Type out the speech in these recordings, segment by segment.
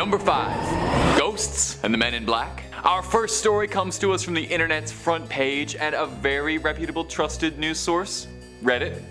Number 5. Ghosts and the Men in Black. Our first story comes to us from the internet's front page and a very reputable trusted news source, Reddit.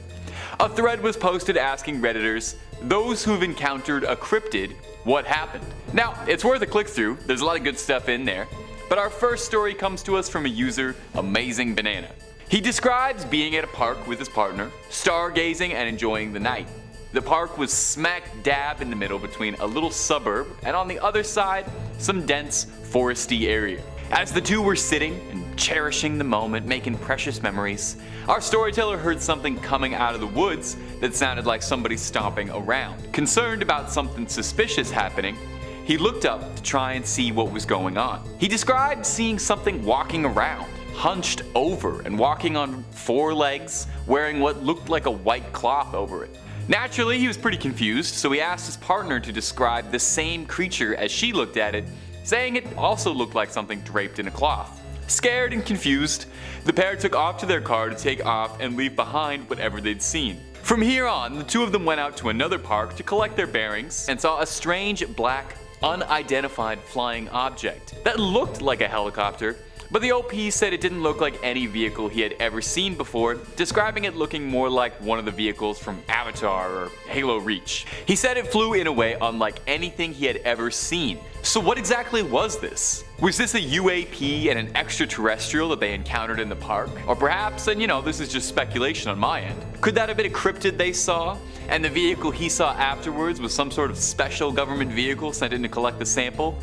A thread was posted asking Redditors, those who've encountered a cryptid, what happened? Now, it's worth a click through, there's a lot of good stuff in there, but our first story comes to us from a user, Amazing Banana. He describes being at a park with his partner, stargazing and enjoying the night. The park was smack dab in the middle between a little suburb and on the other side, some dense foresty area. As the two were sitting and cherishing the moment, making precious memories, our storyteller heard something coming out of the woods that sounded like somebody stomping around. Concerned about something suspicious happening, he looked up to try and see what was going on. He described seeing something walking around, hunched over and walking on 4 legs, wearing what looked like a white cloth over it. Naturally, he was pretty confused, so he asked his partner to describe the same creature as she looked at it, saying it also looked like something draped in a cloth. Scared and confused, the pair took off to their car to take off and leave behind whatever they'd seen. From here on, the two of them went out to another park to collect their bearings and saw a strange black, unidentified flying object that looked like a helicopter, but the OP said it didn't look like any vehicle he had ever seen before, describing it looking more like one of the vehicles from Avatar or Halo Reach. He said it flew in a way unlike anything he had ever seen. So what exactly was this? Was this a UAP and an extraterrestrial that they encountered in the park? Or perhaps, and this is just speculation on my end, could that have been a cryptid they saw? And the vehicle he saw afterwards was some sort of special government vehicle sent in to collect the sample?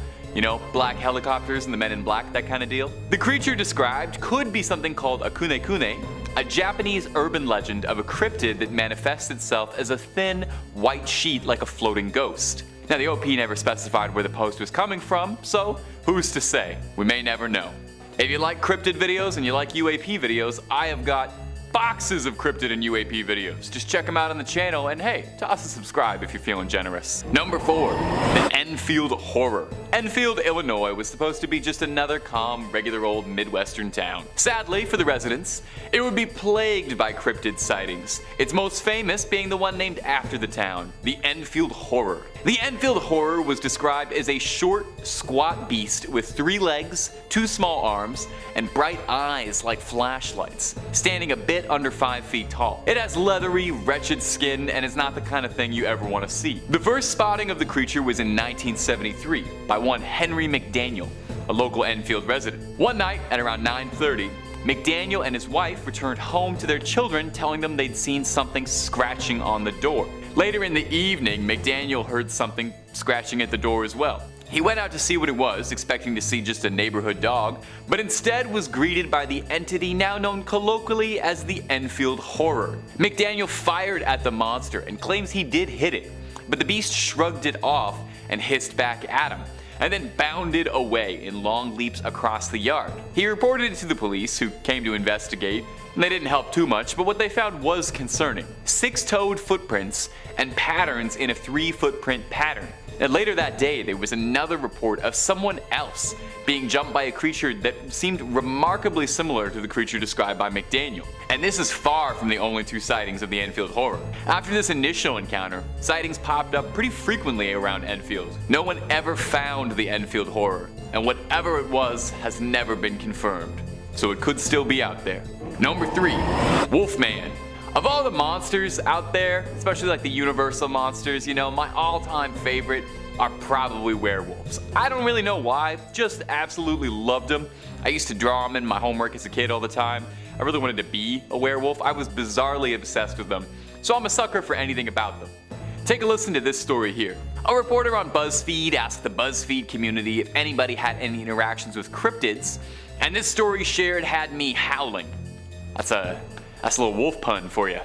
Black helicopters and the Men in Black, that kind of deal. The creature described could be something called a kune-kune, a Japanese urban legend of a cryptid that manifests itself as a thin, white sheet like a floating ghost. Now the OP never specified where the post was coming from, so who's to say? We may never know. If you like cryptid videos and you like UAP videos, I have got boxes of cryptid and UAP videos. Just check them out on the channel and hey, toss a subscribe if you're feeling generous. Number 4. The Enfield Horror. Enfield, Illinois was supposed to be just another calm, regular old Midwestern town. Sadly for the residents, it would be plagued by cryptid sightings, its most famous being the one named after the town, the Enfield Horror. The Enfield Horror was described as a short, squat beast with 3 legs, 2 small arms, and bright eyes like flashlights, standing a bit under 5 feet tall. It has leathery, wretched skin and is not the kind of thing you ever want to see. The first spotting of the creature was in 1973 by one Henry McDaniel, a local Enfield resident. One night at around 9:30, McDaniel and his wife returned home to their children, telling them they'd seen something scratching on the door. Later in the evening, McDaniel heard something scratching at the door as well. He went out to see what it was, expecting to see just a neighborhood dog, but instead was greeted by the entity now known colloquially as the Enfield Horror. McDaniel fired at the monster and claims he did hit it, but the beast shrugged it off and hissed back at him, and then bounded away in long leaps across the yard. He reported it to the police, who came to investigate, and they didn't help too much, but what they found was concerning. 6-toed footprints and patterns in a 3-footprint pattern. And later that day, there was another report of someone else being jumped by a creature that seemed remarkably similar to the creature described by McDaniel. And this is far from the only 2 sightings of the Enfield Horror. After this initial encounter, sightings popped up pretty frequently around Enfield. No one ever found the Enfield Horror, and whatever it was has never been confirmed. So it could still be out there. Number 3. Wolfman. Of all the monsters out there, especially like the Universal monsters, my all-time favorite are probably werewolves. I don't really know why, just absolutely loved them. I used to draw them in my homework as a kid all the time. I really wanted to be a werewolf. I was bizarrely obsessed with them, so I'm a sucker for anything about them. Take a listen to this story here. A reporter on BuzzFeed asked the BuzzFeed community if anybody had any interactions with cryptids, and this story shared had me howling. That's a little wolf pun for you.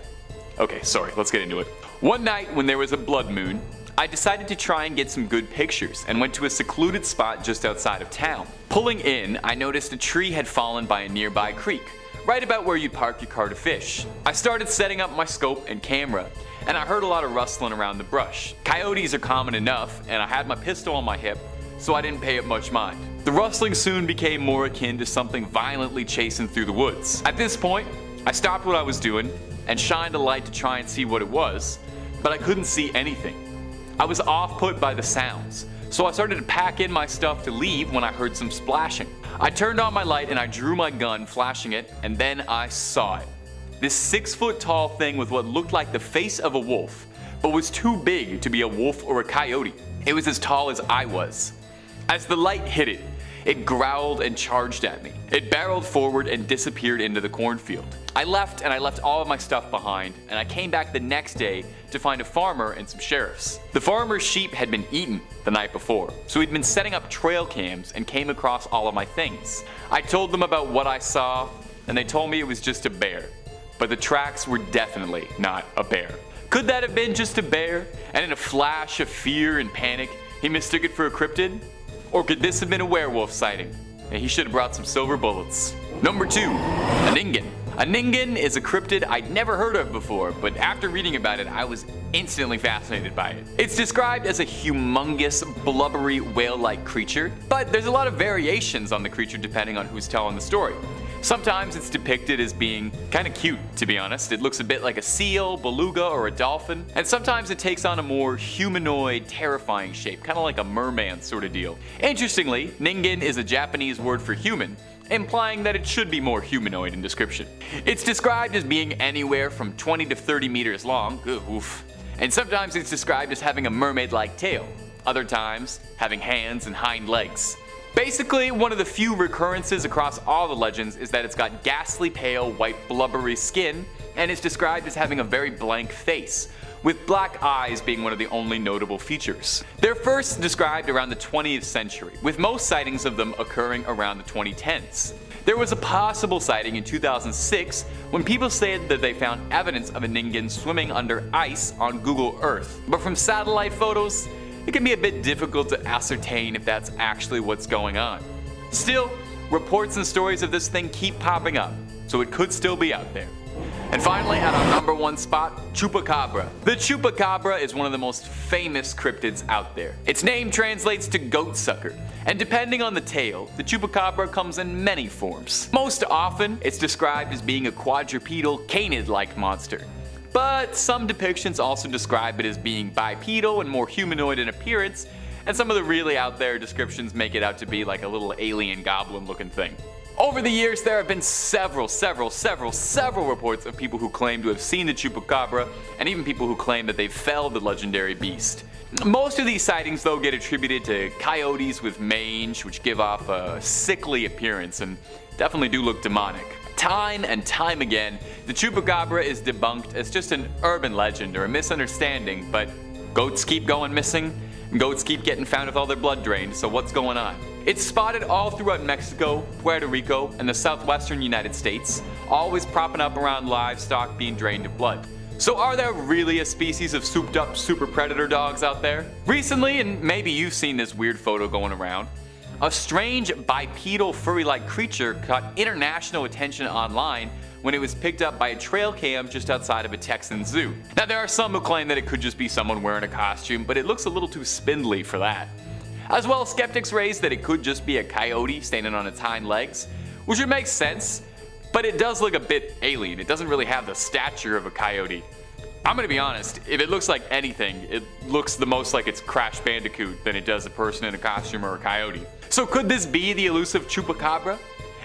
Okay, sorry, let's get into it. One night when there was a blood moon, I decided to try and get some good pictures and went to a secluded spot just outside of town. Pulling in, I noticed a tree had fallen by a nearby creek, right about where you'd park your car to fish. I started setting up my scope and camera, and I heard a lot of rustling around the brush. Coyotes are common enough, and I had my pistol on my hip, so I didn't pay it much mind. The rustling soon became more akin to something violently chasing through the woods. At this point, I stopped what I was doing and shined a light to try and see what it was, but I couldn't see anything. I was off-put by the sounds, so I started to pack in my stuff to leave when I heard some splashing. I turned on my light and I drew my gun, flashing it, and then I saw it. This 6-foot tall thing with what looked like the face of a wolf, but was too big to be a wolf or a coyote. It was as tall as I was. As the light hit it, it growled and charged at me. It barreled forward and disappeared into the cornfield. I left all of my stuff behind, and I came back the next day to find a farmer and some sheriffs. The farmer's sheep had been eaten the night before, so he'd been setting up trail cams and came across all of my things. I told them about what I saw, and they told me it was just a bear. But the tracks were definitely not a bear. Could that have been just a bear, and in a flash of fear and panic, he mistook it for a cryptid? Or could this have been a werewolf sighting? And he should have brought some silver bullets. Number 2, a ningin. A ningin is a cryptid I'd never heard of before, but after reading about it, I was instantly fascinated by it. It's described as a humongous, blubbery, whale-like creature, but there's a lot of variations on the creature depending on who's telling the story. Sometimes it's depicted as being kinda cute, to be honest. It looks a bit like a seal, beluga, or a dolphin. And sometimes it takes on a more humanoid, terrifying shape, kinda like a merman sort of deal. Interestingly, ningin is a Japanese word for human, implying that it should be more humanoid in description. It's described as being anywhere from 20 to 30 meters long, oof. And sometimes it's described as having a mermaid-like tail. Other times, having hands and hind legs. Basically, one of the few recurrences across all the legends is that it's got ghastly pale, white, blubbery skin, and it's described as having a very blank face, with black eyes being one of the only notable features. They're first described around the 20th century, with most sightings of them occurring around the 2010s. There was a possible sighting in 2006 when people said that they found evidence of a ningin swimming under ice on Google Earth, but from satellite photos, it can be a bit difficult to ascertain if that's actually what's going on. Still, reports and stories of this thing keep popping up, so it could still be out there. And finally, at our number 1 spot, Chupacabra. The Chupacabra is one of the most famous cryptids out there. Its name translates to goat sucker, and depending on the tale, the Chupacabra comes in many forms. Most often, it's described as being a quadrupedal, canid-like monster. But some depictions also describe it as being bipedal and more humanoid in appearance, and some of the really out there descriptions make it out to be like a little alien goblin looking thing. Over the years, there have been several reports of people who claim to have seen the Chupacabra, and even people who claim that they've felled the legendary beast. Most of these sightings though get attributed to coyotes with mange, which give off a sickly appearance and definitely do look demonic. Time and time again, the Chupacabra is debunked as just an urban legend or a misunderstanding, but goats keep going missing, and goats keep getting found with all their blood drained, so what's going on? It's spotted all throughout Mexico, Puerto Rico, and the southwestern United States, always propping up around livestock being drained of blood. So are there really a species of souped up super predator dogs out there? Recently, and maybe you've seen this weird photo going around, a strange bipedal furry-like creature caught international attention online when it was picked up by a trail cam just outside of a Texan zoo. Now there are some who claim that it could just be someone wearing a costume, but it looks a little too spindly for that. As well, skeptics raise that it could just be a coyote standing on its hind legs, which would make sense, but it does look a bit alien. It doesn't really have the stature of a coyote. I'm gonna be honest, if it looks like anything, it looks the most like it's Crash Bandicoot than it does a person in a costume or a coyote. So could this be the elusive Chupacabra?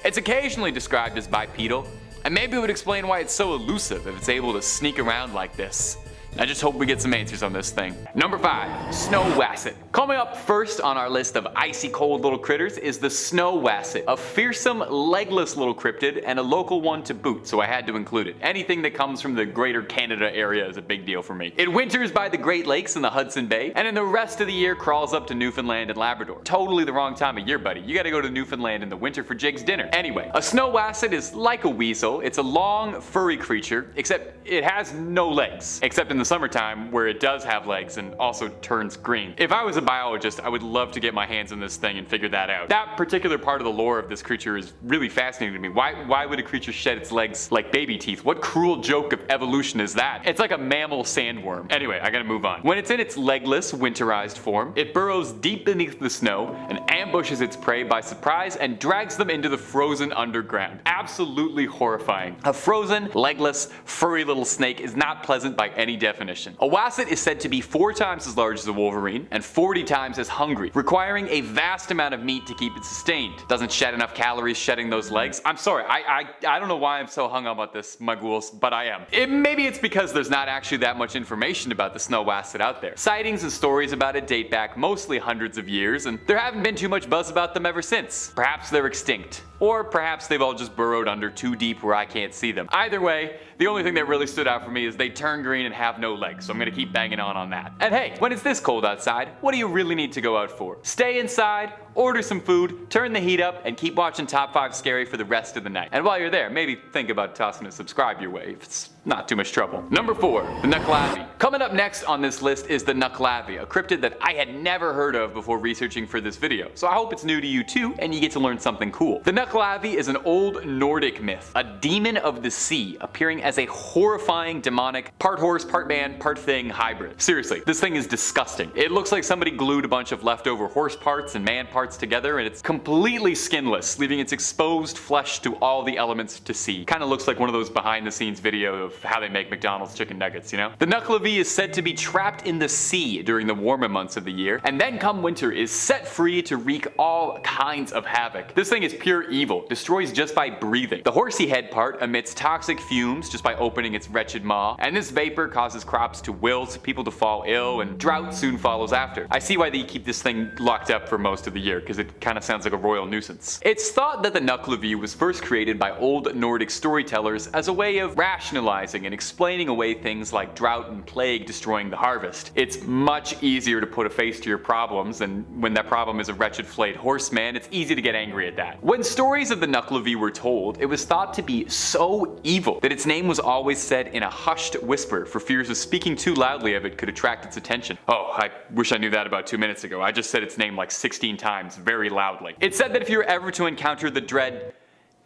It's occasionally described as bipedal, and maybe it would explain why it's so elusive if it's able to sneak around like this. I just hope we get some answers on this thing. Number 5, snow-wasset. Coming up first on our list of icy cold little critters is the snow-wasset, a fearsome, legless little cryptid and a local one to boot, so I had to include it. Anything that comes from the greater Canada area is a big deal for me. It winters by the Great Lakes and the Hudson Bay, and in the rest of the year crawls up to Newfoundland and Labrador. Totally the wrong time of year, buddy. You gotta go to Newfoundland in the winter for Jake's dinner. Anyway, a snow-wasset is like a weasel. It's a long, furry creature, except it has no legs, except in the summertime where it does have legs and also turns green. If I was a biologist, I would love to get my hands on this thing and figure that out. That particular part of the lore of this creature is really fascinating to me. Why would a creature shed its legs like baby teeth? What cruel joke of evolution is that? It's like a mammal sandworm. Anyway, I gotta move on. When it's in its legless, winterized form, it burrows deep beneath the snow and ambushes its prey by surprise and drags them into the frozen underground. Absolutely horrifying. A frozen, legless, furry little snake is not pleasant by any definition. definition. A wasset is said to be 4 times as large as a wolverine and 40 times as hungry, requiring a vast amount of meat to keep it sustained. Doesn't shed enough calories shedding those legs. I'm sorry, I don't know why I'm so hung up about this, my ghouls, but I am. Maybe it's because there's not actually that much information about the snow-wasset out there. Sightings and stories about it date back mostly hundreds of years, and there haven't been too much buzz about them ever since. Perhaps they're extinct. Or perhaps they've all just burrowed under too deep where I can't see them. Either way, the only thing that really stood out for me is they turn green and have no legs, so I'm gonna keep banging on that. And hey, when it's this cold outside, what do you really need to go out for? Stay inside, order some food, turn the heat up, and keep watching Top 5 Scary for the rest of the night. And while you're there, maybe think about tossing a subscribe your way if it's not too much trouble. Number 4, the knucklevy. Coming up next on this list is the knucklevy, a cryptid that I had never heard of before researching for this video. So I hope it's new to you too, and you get to learn something cool. The knucklevy is an old Nordic myth, a demon of the sea appearing as a horrifying demonic, part horse, part man, part thing hybrid. Seriously, this thing is disgusting. It looks like somebody glued a bunch of leftover horse parts and man parts together, and it's completely skinless, leaving its exposed flesh to all the elements to see. Kinda looks like one of those behind the scenes videos of how they make McDonald's chicken nuggets, you know? The knucklevy is said to be trapped in the sea during the warmer months of the year, and then come winter is set free to wreak all kinds of havoc. This thing is pure evil, destroys just by breathing. The horsey head part emits toxic fumes just by opening its wretched maw, and this vapor causes crops to wilt, people to fall ill, and drought soon follows after. I see why they keep this thing locked up for most of the year, because it kinda sounds like a royal nuisance. It's thought that the knucklevy was first created by old Nordic storytellers as a way of rationalizing and explaining away things like drought and plague destroying the harvest. It's much easier to put a face to your problems, and when that problem is a wretched flayed horseman, it's easy to get angry at that. When stories of the knucklevy were told, it was thought to be so evil that its name was always said in a hushed whisper for fears of speaking too loudly of it could attract its attention. Oh, I wish I knew that about 2 minutes ago. I just said its name like 16 times very loudly. It's said that if you were ever to encounter the dread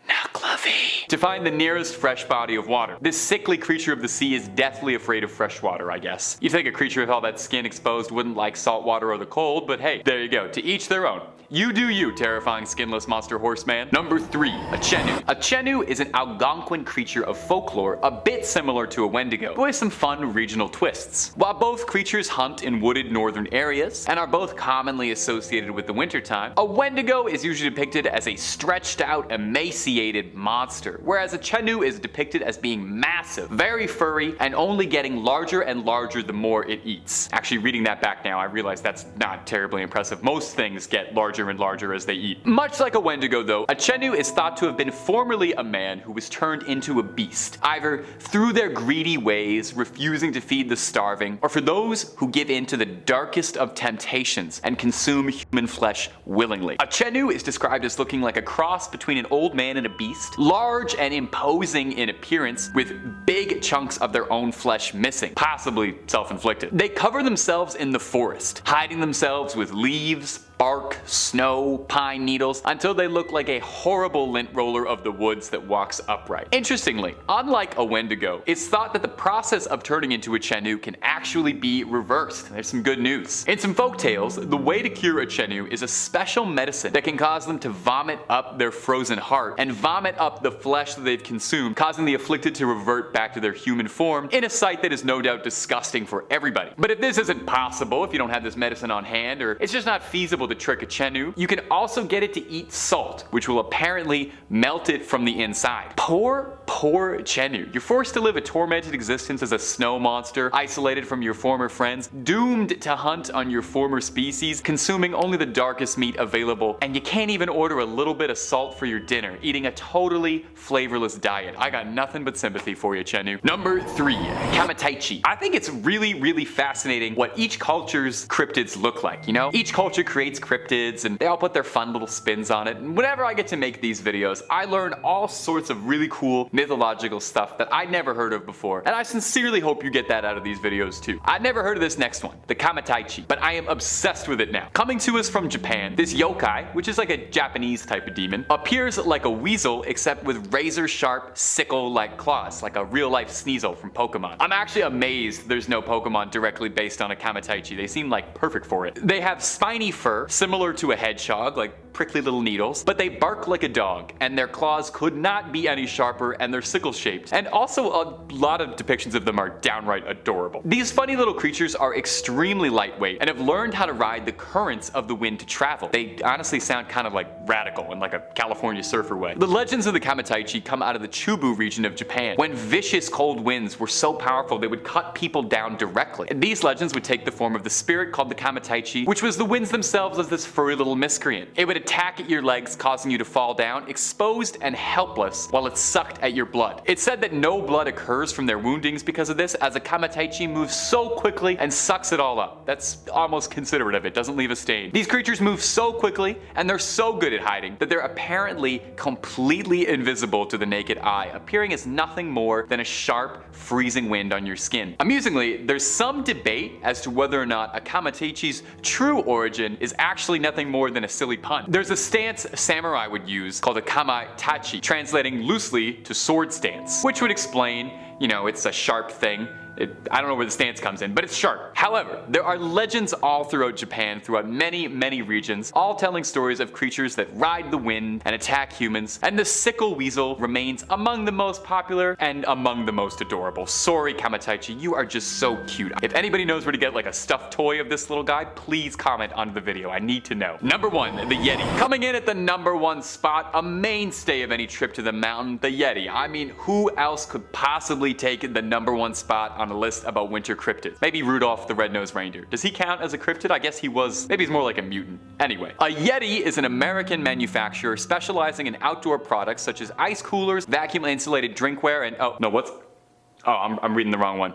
knucklevy to find the nearest fresh body of water. This sickly creature of the sea is deathly afraid of fresh water, I guess. You'd think a creature with all that skin exposed wouldn't like salt water or the cold, but hey, there you go, to each their own. You do you, terrifying skinless monster horseman. Number 3, a chenu. A chenu is an Algonquin creature of folklore a bit similar to a wendigo, but with some fun regional twists. While both creatures hunt in wooded northern areas, and are both commonly associated with the wintertime, a wendigo is usually depicted as a stretched out, emaciated monster, whereas a chenu is depicted as being massive, very furry, and only getting larger and larger the more it eats. Actually, reading that back now, I realize that's not terribly impressive. Most things get larger and larger as they eat. Much like a wendigo though, a chenu is thought to have been formerly a man who was turned into a beast, either through their greedy ways, refusing to feed the starving, or for those who give in to the darkest of temptations and consume human flesh willingly. A chenu is described as looking like a cross between an old man and a beast, large and imposing in appearance, with big chunks of their own flesh missing, possibly self-inflicted. They cover themselves in the forest, hiding themselves with leaves, bark, snow, pine needles, until they look like a horrible lint roller of the woods that walks upright. Interestingly, unlike a wendigo, it's thought that the process of turning into a chenu can actually be reversed. There's some good news. In some folk tales, the way to cure a chenu is a special medicine that can cause them to vomit up their frozen heart and vomit up the flesh that they've consumed, causing the afflicted to revert back to their human form in a sight that is no doubt disgusting for everybody. But if this isn't possible, if you don't have this medicine on hand, or it's just not feasible to trick a chenu, you can also get it to eat salt, which will apparently melt it from the inside. Poor chenu. You're forced to live a tormented existence as a snow monster, isolated from your former friends, doomed to hunt on your former species, consuming only the darkest meat available, and you can't even order a little bit of salt for your dinner, eating a totally flavorless diet. I got nothing but sympathy for you, chenu. Number 3, kamataichi. I think it's really fascinating what each culture's cryptids look like, you know? Each culture creates cryptids and they all put their fun little spins on it, and whenever I get to make these videos, I learn all sorts of really cool mythological stuff that I'd never heard of before, and I sincerely hope you get that out of these videos too. I'd never heard of this next one, the kamataichi, but I am obsessed with it now. Coming to us from Japan, this yokai, which is like a Japanese type of demon, appears like a weasel except with razor sharp sickle-like claws, like a real-life Sneasel from Pokemon. I'm actually amazed there's no Pokemon directly based on a kamataichi. They seem like perfect for it. They have spiny fur, fur, similar to a hedgehog, like prickly little needles, but they bark like a dog, and their claws could not be any sharper, and they're sickle-shaped. And also, a lot of depictions of them are downright adorable. These funny little creatures are extremely lightweight and have learned how to ride the currents of the wind to travel. They honestly sound kind of like radical in like a California surfer way. The legends of the kamataichi come out of the Chubu region of Japan, when vicious cold winds were so powerful they would cut people down directly. And these legends would take the form of the spirit called the kamataichi, which was the winds themselves as this furry little miscreant. It would attack at your legs, causing you to fall down, exposed and helpless, while it sucked at your blood. It's said that no blood occurs from their woundings because of this, as a kamataichi moves so quickly and sucks it all up. That's almost considerate of it, doesn't leave a stain. These creatures move so quickly, and they're so good at hiding, that they're apparently completely invisible to the naked eye, appearing as nothing more than a sharp, freezing wind on your skin. Amusingly, there's some debate as to whether or not a kamataichi's true origin is actually nothing more than a silly pun. There's a stance samurai would use called a kamataichi, translating loosely to sword stance, which would explain, you know, it's a sharp thing. I don't know where the stance comes in, but it's sharp. However, there are legends all throughout Japan, throughout many regions, all telling stories of creatures that ride the wind and attack humans, and the sickle weasel remains among the most popular and among the most adorable. Sorry, kamataichi, you are just so cute. If anybody knows where to get like a stuffed toy of this little guy, please comment under the video. I need to know. Number 1, the Yeti. Coming in at the number 1 spot, a mainstay of any trip to the mountain, the Yeti. I mean, who else could possibly take the number 1 spot on a list about winter cryptids? Maybe Rudolph the Red-Nosed Reindeer. Does he count as a cryptid? I guess he was. Maybe he's more like a mutant. Anyway, a Yeti is an American manufacturer specializing in outdoor products such as ice coolers, vacuum insulated drinkware, and I'm reading the wrong one.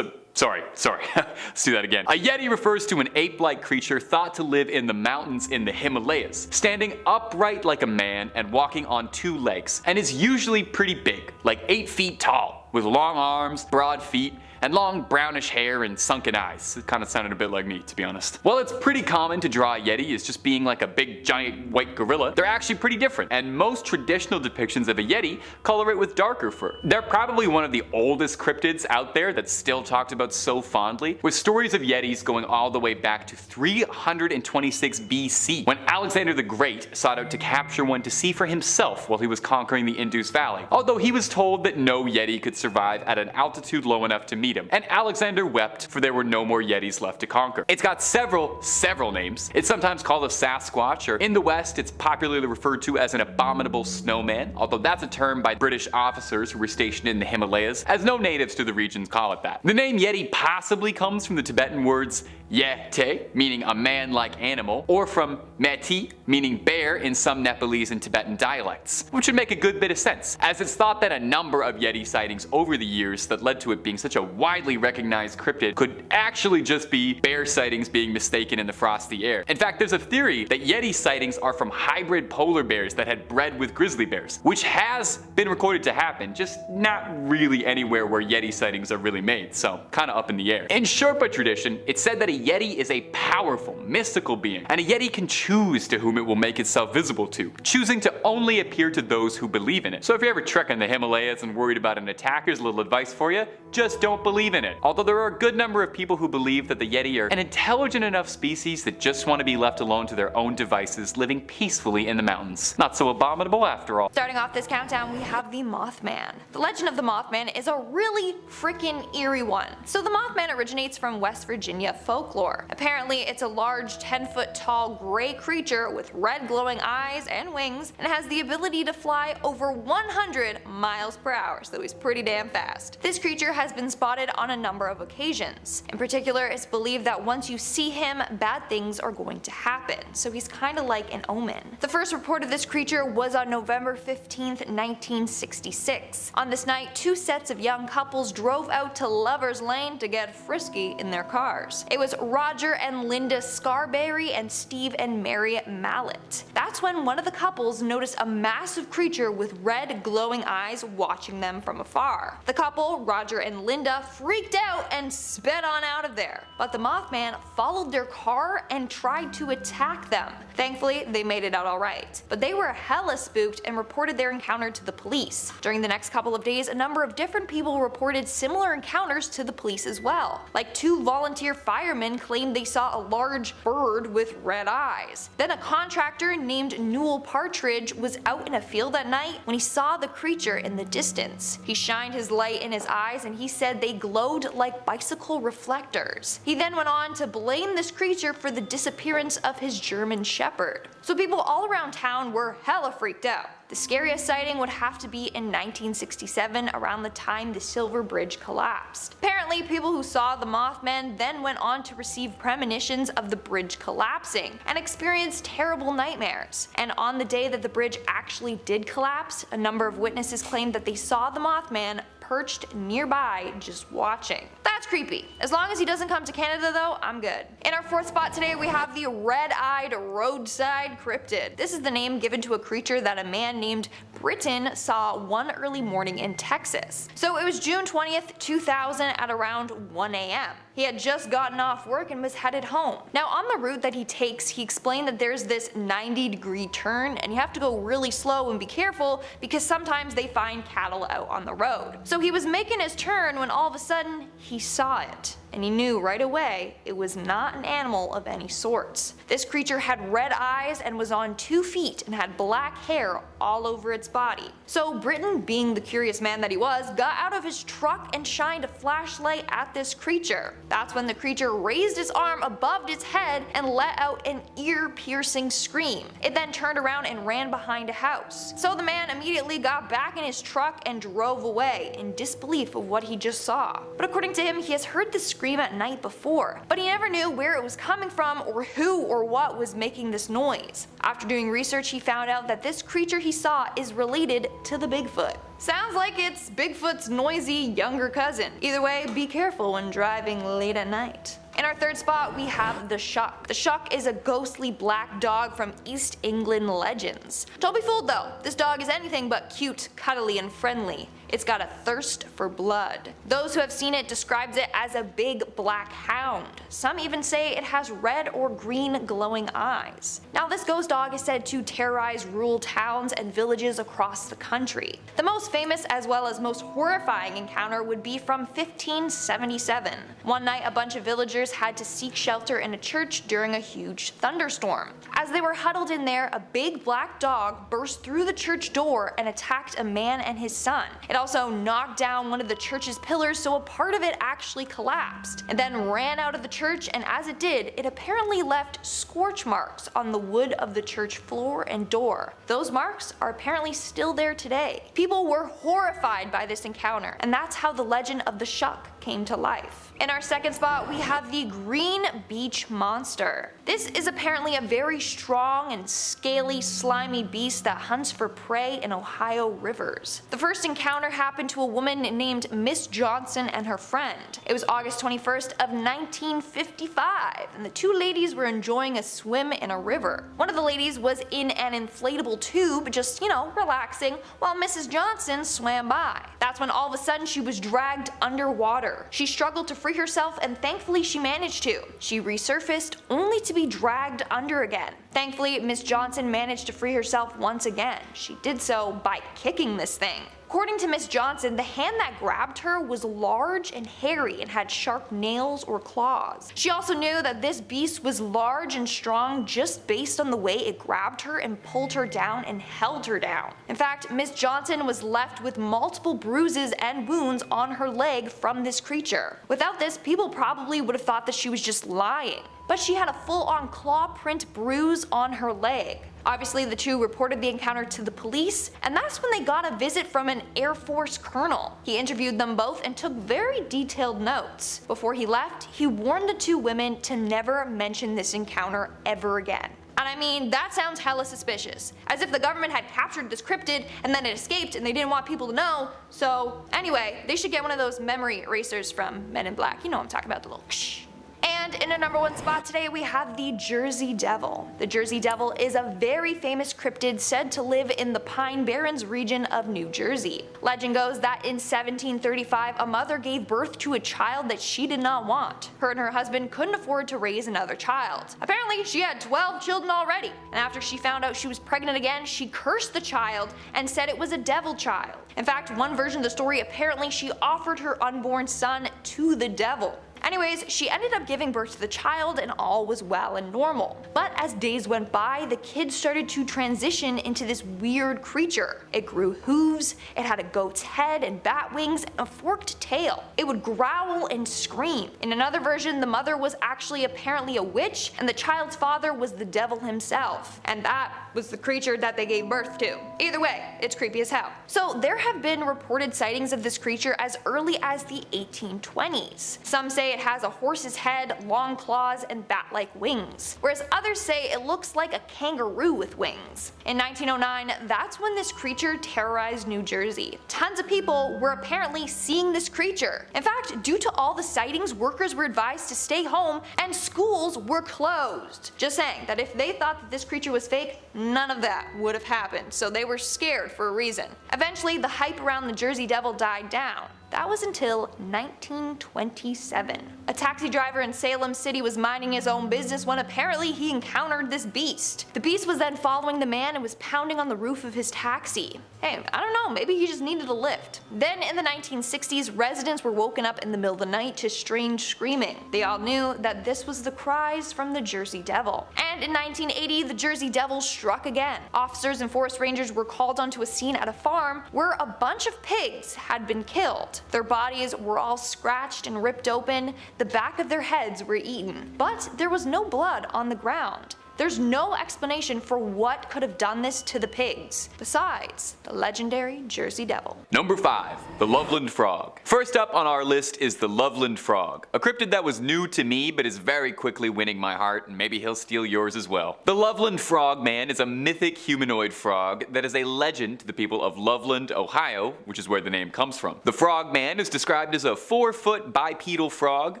Sorry. Let's do that again. A Yeti refers to an ape-like creature thought to live in the mountains in the Himalayas, standing upright like a man and walking on 2 legs, and is usually pretty big, like 8 feet tall, with long arms, broad feet, and long brownish hair and sunken eyes. It kind of sounded a bit like me, to be honest. While it's pretty common to draw a Yeti as just being like a big giant white gorilla, they're actually pretty different, and most traditional depictions of a Yeti color it with darker fur. They're probably one of the oldest cryptids out there that's still talked about so fondly, with stories of Yetis going all the way back to 326 BC, when Alexander the Great sought out to capture one to see for himself while he was conquering the Indus Valley, although he was told that no Yeti could survive at an altitude low enough to meet him, and Alexander wept, for there were no more Yetis left to conquer. It's got several names. It's sometimes called a Sasquatch, or in the West it's popularly referred to as an abominable snowman, although that's a term by British officers who were stationed in the Himalayas, as no natives to the regions call it that. The name Yeti possibly comes from the Tibetan words yete, meaning a man-like animal, or from meti, meaning bear in some Nepalese and Tibetan dialects, which would make a good bit of sense, as it's thought that a number of Yeti sightings over the years that led to it being such a widely recognized cryptid could actually just be bear sightings being mistaken in the frosty air. In fact, there's a theory that Yeti sightings are from hybrid polar bears that had bred with grizzly bears, which has been recorded to happen, just not really anywhere where Yeti sightings are really made, so kinda up in the air. In Sherpa tradition, it's said that a Yeti is a powerful, mystical being, and a Yeti can choose to whom it will make itself visible to, choosing to only appear to those who believe in it. So if you're ever trekking the Himalayas and worried about an attack, here's a little advice for you: just don't believe in it. Although there are a good number of people who believe that the Yeti are an intelligent enough species that just want to be left alone to their own devices, living peacefully in the mountains. Not so abominable after all. Starting off this countdown, we have the Mothman. The legend of the Mothman is a really freaking eerie one. So the Mothman originates from West Virginia folklore. Apparently, it's a large 10-foot tall gray creature with red glowing eyes and wings, and has the ability to fly over 100 miles per hour, so he's pretty damn fast. This creature has been spotted on a number of occasions. In particular, it's believed that once you see him, bad things are going to happen, so he's kinda like an omen. The first report of this creature was on November 15th, 1966. On this night, 2 sets of young couples drove out to Lover's Lane to get frisky in their cars. It was Roger and Linda Scarberry and Steve and Mary Mallet. That's that's when one of the couples noticed a massive creature with red glowing eyes watching them from afar. The couple, Roger and Linda, freaked out and sped on out of there, but the Mothman followed their car and tried to attack them. Thankfully, they made it out alright, but they were hella spooked and reported their encounter to the police. During the next couple of days, a number of different people reported similar encounters to the police as well. Like 2 volunteer firemen claimed they saw a large bird with red eyes. Then a contractor named Newell Partridge was out in a field at night when he saw the creature in the distance. He shined his light in his eyes and he said they glowed like bicycle reflectors. He then went on to blame this creature for the disappearance of his German Shepherd. So people all around town were hella freaked out. The scariest sighting would have to be in 1967, around the time the Silver Bridge collapsed. Apparently, people who saw the Mothman then went on to receive premonitions of the bridge collapsing and experienced terrible nightmares. And on the day that the bridge actually did collapse, a number of witnesses claimed that they saw the Mothman perched nearby just watching. That's creepy. As long as he doesn't come to Canada though, I'm good. In our 4th spot today we have the red-eyed roadside cryptid. This is the name given to a creature that a man named Britton saw one early morning in Texas. So it was June 20th, 2000 at around 1 a.m. He had just gotten off work and was headed home. Now on the route that he takes, he explained that there's this 90-degree turn and you have to go really slow and be careful because sometimes they find cattle out on the road. So he was making his turn when all of a sudden he saw it. And he knew right away it was not an animal of any sorts. This creature had red eyes and was on 2 feet and had black hair all over its body. So Britton, being the curious man that he was, got out of his truck and shined a flashlight at this creature. That's when the creature raised its arm above its head and let out an ear-piercing scream. It then turned around and ran behind a house. So the man immediately got back in his truck and drove away in disbelief of what he just saw. But according to him, he has heard the scream at night before, but he never knew where it was coming from or who or what was making this noise. After doing research, he found out that this creature he saw is related to the Bigfoot. Sounds like it's Bigfoot's noisy younger cousin. Either way, be careful when driving late at night. In our 3rd spot, we have the Shuck. The Shuck is a ghostly black dog from East England legends. Don't be fooled though, this dog is anything but cute, cuddly, and friendly. It's got a thirst for blood. Those who have seen it describes it as a big black hound. Some even say it has red or green glowing eyes. Now this ghost dog is said to terrorize rural towns and villages across the country. The most famous as well as most horrifying encounter would be from 1577. One night a bunch of villagers had to seek shelter in a church during a huge thunderstorm. As they were huddled in there, a big black dog burst through the church door and attacked a man and his son. It also knocked down one of the church's pillars, so a part of it actually collapsed. It then ran out of the church, and as it did, it apparently left scorch marks on the wood of the church floor and door. Those marks are apparently still there today. People were horrified by this encounter, and that's how the legend of the Shuck came to life. In our 2nd spot, we have the Green Beach Monster. This is apparently a very strong and scaly, slimy beast that hunts for prey in Ohio rivers. The first encounter happened to a woman named Miss Johnson and her friend. It was August 21st of 1955, and the 2 ladies were enjoying a swim in a river. One of the ladies was in an inflatable tube, just, relaxing, while Mrs. Johnson swam by. That's when all of a sudden she was dragged underwater. She struggled to free herself, and thankfully she managed to. She resurfaced only to be dragged under again. Thankfully, Miss Johnson managed to free herself once again. She did so by kicking this thing. According to Miss Johnson, the hand that grabbed her was large and hairy and had sharp nails or claws. She also knew that this beast was large and strong just based on the way it grabbed her and pulled her down and held her down. In fact, Miss Johnson was left with multiple bruises and wounds on her leg from this creature. Without this, people probably would have thought that she was just lying. But she had a full-on claw print bruise on her leg. Obviously, the 2 reported the encounter to the police, and that's when they got a visit from an Air Force colonel. He interviewed them both and took very detailed notes. Before he left, he warned the 2 women to never mention this encounter ever again. And I mean, that sounds hella suspicious. As if the government had captured this cryptid and then it escaped and they didn't want people to know. So anyway, they should get one of those memory erasers from Men in Black. You know what I'm talking about, the little ksh. And in a number 1 spot today we have the Jersey Devil. The Jersey Devil is a very famous cryptid said to live in the Pine Barrens region of New Jersey. Legend goes that in 1735 a mother gave birth to a child that she did not want. Her and her husband couldn't afford to raise another child. Apparently she had 12 children already, and after she found out she was pregnant again, she cursed the child and said it was a devil child. In fact, one version of the story, apparently she offered her unborn son to the devil. Anyways, she ended up giving birth to the child and all was well and normal. But as days went by, the kid started to transition into this weird creature. It grew hooves, it had a goat's head and bat wings and a forked tail. It would growl and scream. In another version, the mother was actually apparently a witch and the child's father was the devil himself. And that was the creature that they gave birth to. Either way, it's creepy as hell. So there have been reported sightings of this creature as early as the 1820s. Some say it has a horse's head, long claws, and bat-like wings, whereas others say it looks like a kangaroo with wings. In 1909, that's when this creature terrorized New Jersey. Tons of people were apparently seeing this creature. In fact, due to all the sightings, workers were advised to stay home and schools were closed. Just saying that if they thought that this creature was fake, none of that would have happened, so they were scared for a reason. Eventually, the hype around the Jersey Devil died down. That was until 1927. A taxi driver in Salem City was minding his own business when apparently he encountered this beast. The beast was then following the man and was pounding on the roof of his taxi. Hey, I don't know, maybe he just needed a lift. Then in the 1960s, residents were woken up in the middle of the night to strange screaming. They all knew that this was the cries from the Jersey Devil. And in 1980, the Jersey Devil struck again. Officers and forest rangers were called onto a scene at a farm where a bunch of pigs had been killed. Their bodies were all scratched and ripped open, the back of their heads were eaten. But there was no blood on the ground. There's no explanation for what could have done this to the pigs, besides the legendary Jersey Devil. Number 5. The Loveland Frog. First up on our list is the Loveland Frog, a cryptid that was new to me but is very quickly winning my heart, and maybe he'll steal yours as well. The Loveland Frogman is a mythic humanoid frog that is a legend to the people of Loveland, Ohio, which is where the name comes from. The Frogman is described as a 4-foot bipedal frog,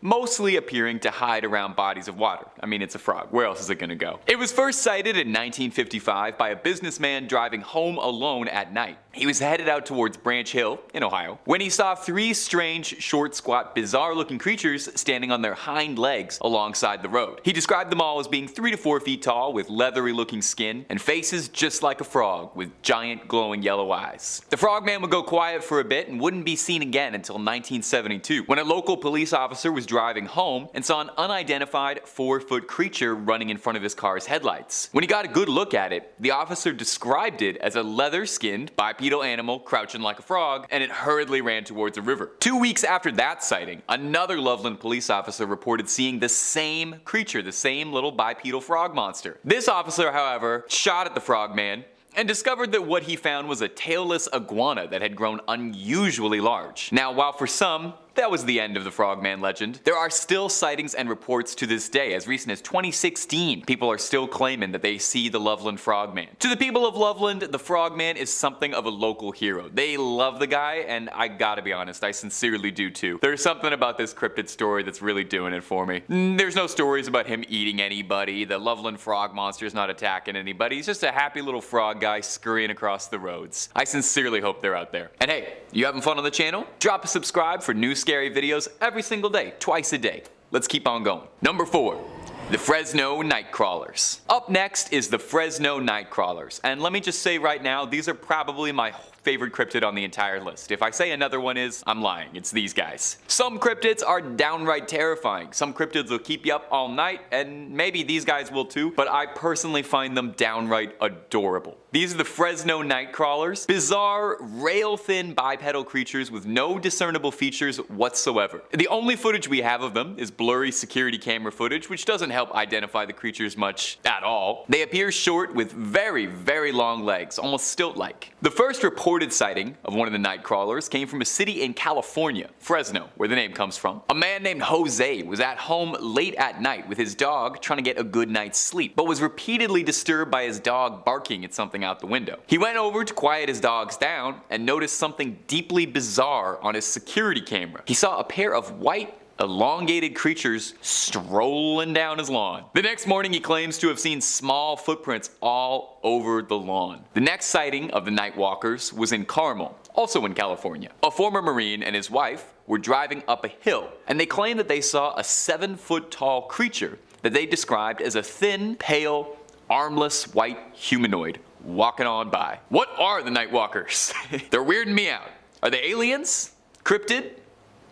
mostly appearing to hide around bodies of water. I mean, it's a frog, where else is it gonna go? It was first sighted in 1955 by a businessman driving home alone at night. He was headed out towards Branch Hill in Ohio when he saw 3 strange, short, squat, bizarre-looking creatures standing on their hind legs alongside the road. He described them all as being 3 to 4 feet tall with leathery-looking skin and faces just like a frog with giant glowing yellow eyes. The Frogman would go quiet for a bit and wouldn't be seen again until 1972 when a local police officer was driving home and saw an unidentified 4-foot creature running in front of his car's headlights. When he got a good look at it, the officer described it as a leather-skinned bipedal animal crouching like a frog, and it hurriedly ran towards a river. 2 weeks after that sighting, another Loveland police officer reported seeing the same creature, the same little bipedal frog monster. This officer, however, shot at the Frogman and discovered that what he found was a tailless iguana that had grown unusually large. Now, while for some, that was the end of the Frogman legend, there are still sightings and reports to this day. As recent as 2016, people are still claiming that they see the Loveland Frogman. To the people of Loveland, the Frogman is something of a local hero. They love the guy, and I gotta be honest, I sincerely do too. There's something about this cryptid story that's really doing it for me. There's no stories about him eating anybody, the Loveland Frog monster's not attacking anybody, he's just a happy little frog guy scurrying across the roads. I sincerely hope they're out there. And hey, you having fun on the channel? Drop a subscribe for new scary videos every single day, twice a day. Let's keep on going. Number 4. The Fresno nightcrawlers. Up next is the Fresno nightcrawlers, and let me just say right now, these are probably my favorite cryptid on the entire list. If I say another one is, I'm lying. It's these guys. Some cryptids are downright terrifying. Some cryptids will keep you up all night, and maybe these guys will too, but I personally find them downright adorable. These are the Fresno nightcrawlers, bizarre, rail-thin bipedal creatures with no discernible features whatsoever. The only footage we have of them is blurry security camera footage, which doesn't help identify the creatures much at all. They appear short with very, very long legs, almost stilt-like. The first reported sighting of one of the nightcrawlers came from a city in California, Fresno, where the name comes from. A man named Jose was at home late at night with his dog trying to get a good night's sleep, but was repeatedly disturbed by his dog barking at something out the window. He went over to quiet his dogs down and noticed something deeply bizarre on his security camera. He saw a pair of white, elongated creatures strolling down his lawn. The next morning he claims to have seen small footprints all over the lawn. The next sighting of the Nightwalkers was in Carmel, also in California. A former Marine and his wife were driving up a hill, and they claimed that they saw a 7-foot-tall creature that they described as a thin, pale, armless white humanoid walking on by. What are the Nightwalkers? They're weirding me out. Are they aliens? Cryptid?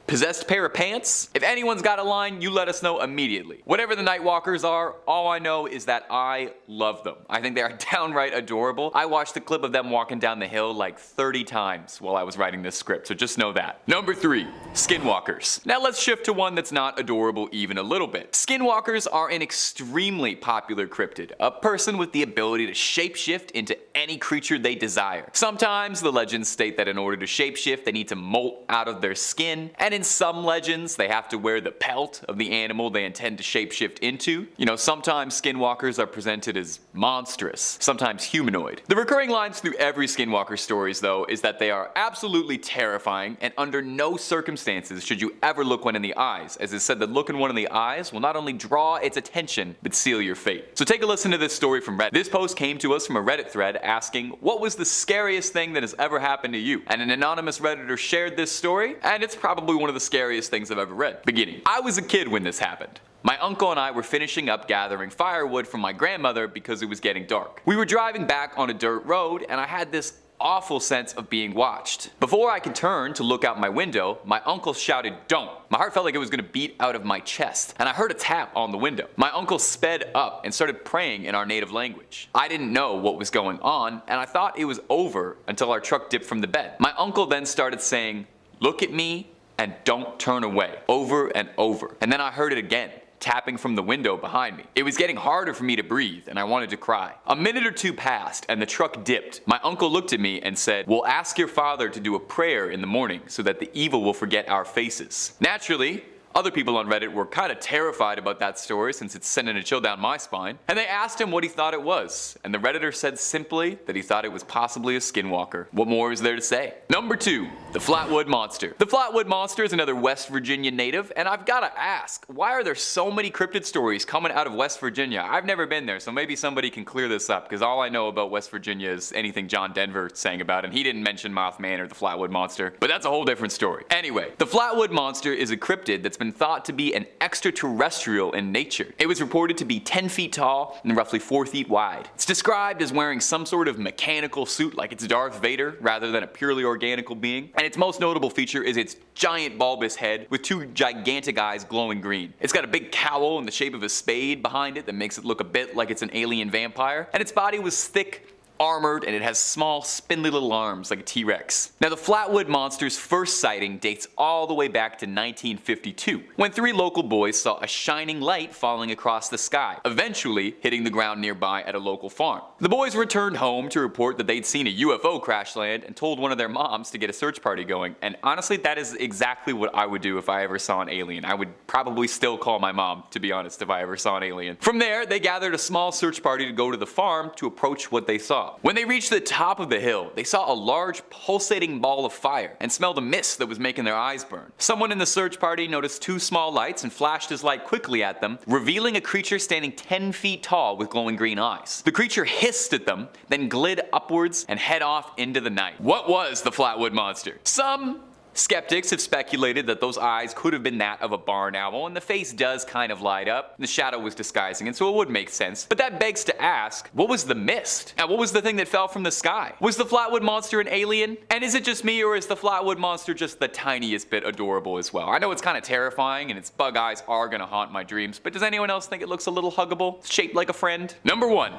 Possessed pair of pants? If anyone's got a line, you let us know immediately. Whatever the Nightwalkers are, all I know is that I love them. I think they are downright adorable. I watched a clip of them walking down the hill like 30 times while I was writing this script, so just know that. Number 3, Skinwalkers. Now let's shift to one that's not adorable even a little bit. Skinwalkers are an extremely popular cryptid, a person with the ability to shapeshift into any creature they desire. Sometimes the legends state that in order to shapeshift, they need to molt out of their skin, and in some legends, they have to wear the pelt of the animal they intend to shapeshift into. You know, sometimes skinwalkers are presented as monstrous, sometimes humanoid. The recurring lines through every skinwalker stories, though, is that they are absolutely terrifying, and under no circumstances should you ever look one in the eyes, as it's said that looking one in the eyes will not only draw its attention, but seal your fate. So take a listen to this story from Reddit. This post came to us from a Reddit thread asking, what was the scariest thing that has ever happened to you? And an anonymous Redditor shared this story, and it's probably one of the scariest things I've ever read. Beginning. I was a kid when this happened. My uncle and I were finishing up gathering firewood from my grandmother because it was getting dark. We were driving back on a dirt road, and I had this awful sense of being watched. Before I could turn to look out my window, my uncle shouted, "Don't." My heart felt like it was gonna beat out of my chest, and I heard a tap on the window. My uncle sped up and started praying in our native language. I didn't know what was going on, and I thought it was over until our truck dipped from the bed. My uncle then started saying, "Look at me and don't turn away," over and over. And then I heard it again, tapping from the window behind me. It was getting harder for me to breathe, and I wanted to cry. A minute or two passed, and the truck dipped. My uncle looked at me and said, "We'll ask your father to do a prayer in the morning so that the evil will forget our faces." Naturally, other people on Reddit were kind of terrified about that story since it's sending a chill down my spine, and they asked him what he thought it was, and the Redditor said simply that he thought it was possibly a skinwalker. What more is there to say? Number 2, the Flatwood Monster. The Flatwood Monster is another West Virginia native, and I've gotta ask, why are there so many cryptid stories coming out of West Virginia? I've never been there, so maybe somebody can clear this up, because all I know about West Virginia is anything John Denver sang about, and he didn't mention Mothman or the Flatwood Monster, but that's a whole different story. Anyway, the Flatwood Monster is a cryptid that's been thought to be an extraterrestrial in nature. It was reported to be 10 feet tall and roughly 4 feet wide. It's described as wearing some sort of mechanical suit like it's Darth Vader rather than a purely organical being, and its most notable feature is its giant bulbous head with 2 gigantic eyes glowing green. It's got a big cowl in the shape of a spade behind it that makes it look a bit like it's an alien vampire, and its body was thick, armored, and it has small, spindly little arms like a T-Rex. Now, the Flatwood Monster's first sighting dates all the way back to 1952, when 3 local boys saw a shining light falling across the sky, eventually hitting the ground nearby at a local farm. The boys returned home to report that they'd seen a UFO crash land and told one of their moms to get a search party going, and honestly, that is exactly what I would do if I ever saw an alien. I would probably still call my mom, to be honest, if I ever saw an alien. From there, they gathered a small search party to go to the farm to approach what they saw. When they reached the top of the hill, they saw a large pulsating ball of fire and smelled a mist that was making their eyes burn. Someone in the search party noticed 2 small lights and flashed his light quickly at them, revealing a creature standing 10 feet tall with glowing green eyes. The creature hissed at them, then glid upwards and head off into the night. What was the Flatwood Monster? Some skeptics have speculated that those eyes could have been that of a barn owl, and the face does kind of light up. The shadow was disguising it, so it would make sense. But that begs to ask, what was the mist? And what was the thing that fell from the sky? Was the Flatwood Monster an alien? And is it just me, or is the Flatwood Monster just the tiniest bit adorable as well? I know it's kind of terrifying, and its bug eyes are gonna haunt my dreams, but does anyone else think it looks a little huggable? It's shaped like a friend? Number 1,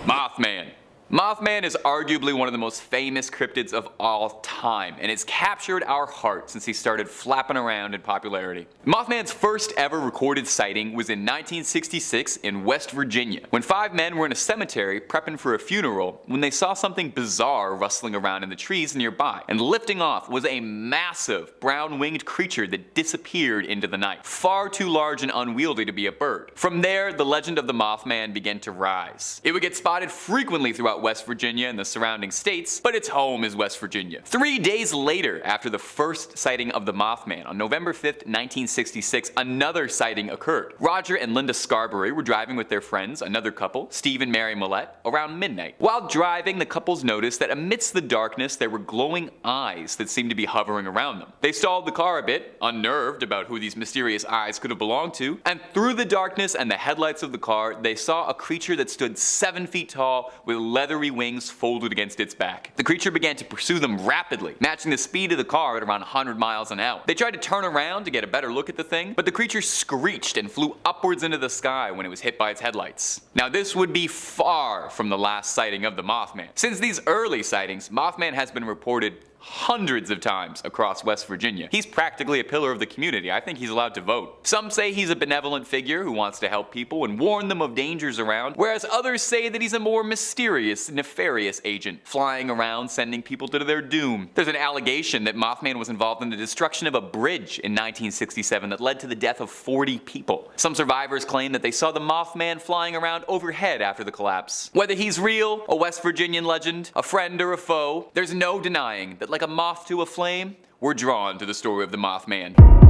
Mothman. Mothman is arguably one of the most famous cryptids of all time, and it's captured our heart since he started flapping around in popularity. Mothman's first ever recorded sighting was in 1966 in West Virginia, when 5 men were in a cemetery prepping for a funeral when they saw something bizarre rustling around in the trees nearby, and lifting off was a massive brown-winged creature that disappeared into the night, far too large and unwieldy to be a bird. From there, the legend of the Mothman began to rise. It would get spotted frequently throughout West Virginia and the surrounding states, but its home is West Virginia. 3 days later, after the first sighting of the Mothman, on November 5th, 1966, another sighting occurred. Roger and Linda Scarberry were driving with their friends, another couple, Steve and Mary Millette, around midnight. While driving, the couples noticed that amidst the darkness there were glowing eyes that seemed to be hovering around them. They stalled the car a bit, unnerved about who these mysterious eyes could have belonged to, and through the darkness and the headlights of the car, they saw a creature that stood 7 feet tall with leathery wings folded against its back. The creature began to pursue them rapidly, matching the speed of the car at around 100 miles an hour. They tried to turn around to get a better look at the thing, but the creature screeched and flew upwards into the sky when it was hit by its headlights. Now this would be far from the last sighting of the Mothman. Since these early sightings, Mothman has been reported hundreds of times across West Virginia. He's practically a pillar of the community. I think he's allowed to vote. Some say he's a benevolent figure who wants to help people and warn them of dangers around, whereas others say that he's a more mysterious, nefarious agent, flying around sending people to their doom. There's an allegation that Mothman was involved in the destruction of a bridge in 1967 that led to the death of 40 people. Some survivors claim that they saw the Mothman flying around overhead after the collapse. Whether he's real, a West Virginian legend, a friend or a foe, there's no denying that like a moth to a flame, we're drawn to the story of the Mothman.